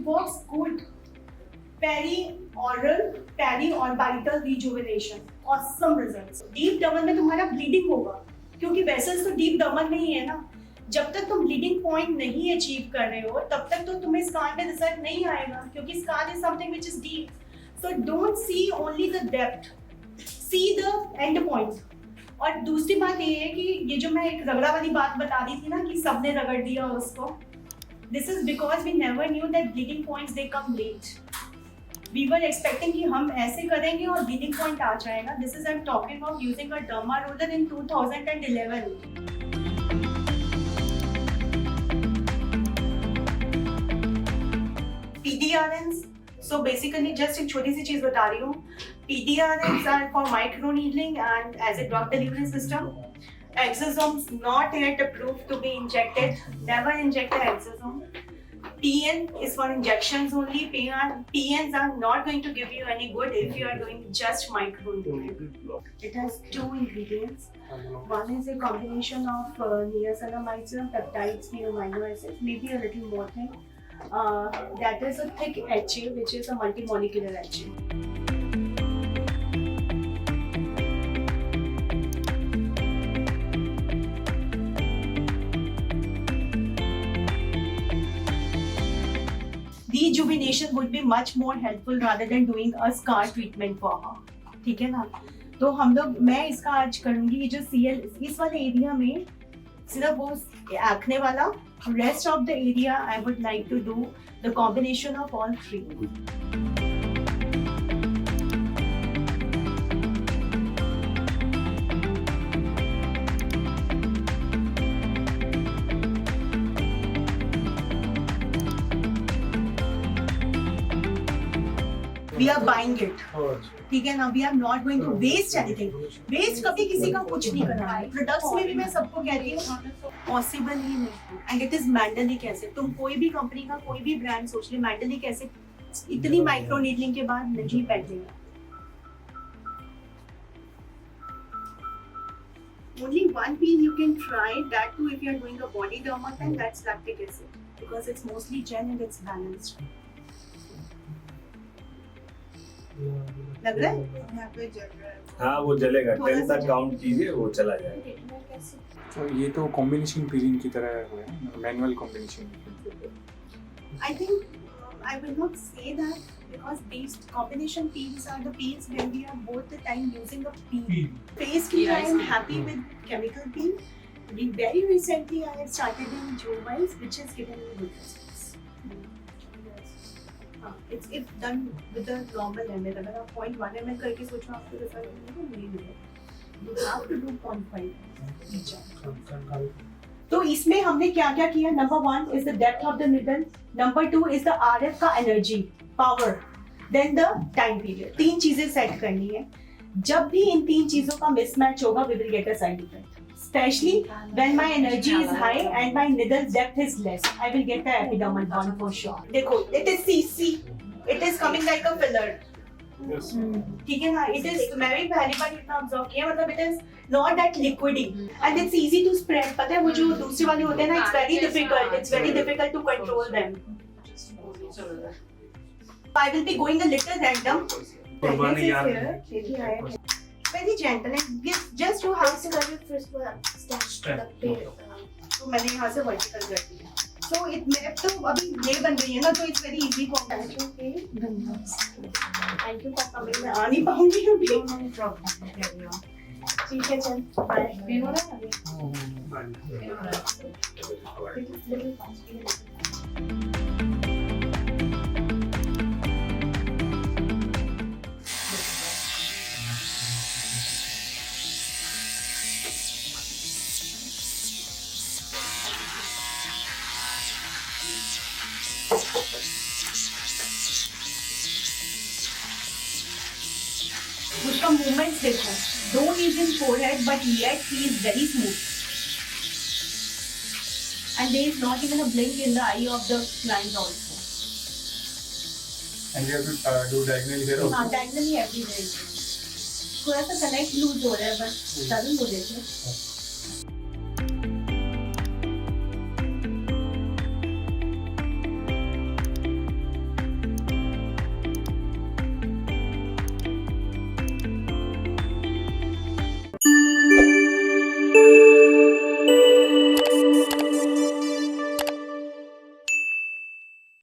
works good. Peri-orbital rejuvenation, awesome results. Deep dermal में तुम्हारा bleeding होगा, क्योंकि vessels तो deep dermal में ही है ना. जब तक तुम bleeding point नहीं achieve कर रहे हो, तब तक तो तुम्हें scar पे result नहीं आएगा, क्योंकि scar is something which is deep. So don't see only the depth, see the end point. और दूसरी बात ये है कि ये जो मैं एक रगड़ा वाली बात बता दी थी ना कि सबने रगड़ दिया उसको. This is because we never knew that bleeding points they come late. We were expecting कि हम ऐसे करेंगे और bleeding point आ जाएगा. This is I'm talking of using a derma roller in 2011. PDRNs. So basically just एक छोटी सी चीज बता रही हूँ. PDRNs are for micro needling and as a drug delivery system. Exosomes not yet approved to be injected. Never inject an exosome. PN is for injections only. PNs are not going to give you any good if you are doing just micro needling. It has two ingredients. One is a combination of niacinamide and peptides, few amino acids, maybe a little more thing. That is a thick HA, which is a multimolecular HA. Rejuvenation would be much more helpful rather than doing a scar treatment for her. ठीक है ना? तो हम लोग मैं इसका आज करूँगी ये जो CL इस वाले एरिया में सिर्फ वो एक्ने वाला, rest of the area I would like to do the combination of all three. We are buying it. ठीक है ना? We are not going to waste anything. Waste कभी किसी का कुछ नहीं करना है. Products में भी मैं सबको कहती हूँ possible ही नहीं. And it is Mandelic acid. तुम कोई भी कंपनी का कोई भी ब्रांड सोच ले, Mandelic acid इतनी माइक्रो नीडलिंग के बाद नहीं बैठेगा. Only one peel you can try. That too if you are doing a body derma, then that's lactic acid because it's mostly gel and it's balanced. लग रहा है? हाँ वो जलेगा. 10 तक काउंट कीजिए वो चला जाएगा. तो ये तो कॉम्बिनेशन पीलिंग की तरह है, manual combination. I think I will not say that because these combination peels are the peels when we are both the time using a peel. Face cream I am happy with chemical peel. Very recently I have started in Jovise which has given me good results. It's if done with a normal ml. अगर आप 0.1 ml करके सोचो आपको result नहीं मिलेगा. You have to do 0.5 each. तो इसमें हमने क्या क्या किया? Number 1 is the depth of the needle. Number 2 is the RF का energy, power. Then the time period. 3 चीजें सेट करनी है. जब भी इन 3 चीजों का मिसमैच होगा, we will get a side effect. Especially when my energy is high and my needle depth is less, I will get the epidermal burn for sure. देखो, it is CC. It is coming like a filler. Yes. ठीक है ना? It is मैं भी पहली बार इतना observe किया. मतलब it is not that liquidy and it's easy to spread. पता है वो जो दूसरे वाले होते हैं ना, it's very difficult. It's very difficult to control them. I will be going a little random. Very gentle and just to how to कर first step. तो मैंने यहाँ से vertical कर दिया. So it मैं तो अभी ये बन रही है ना, तो it's very easy for me. Thank you for coming. मैं आ नहीं पाऊंगी अभी. ठीक है चल. Bye. पेन हो रहा है अभी? उसका मूवमेंट देखो. Don't use in forehead, but yet he is very smooth. And there is not even a blink in the eye of the client also. And you have to do diagonal here also. हाँ, diagonally everywhere. थोड़ा सा connect loose हो रहा है, but doesn't go there.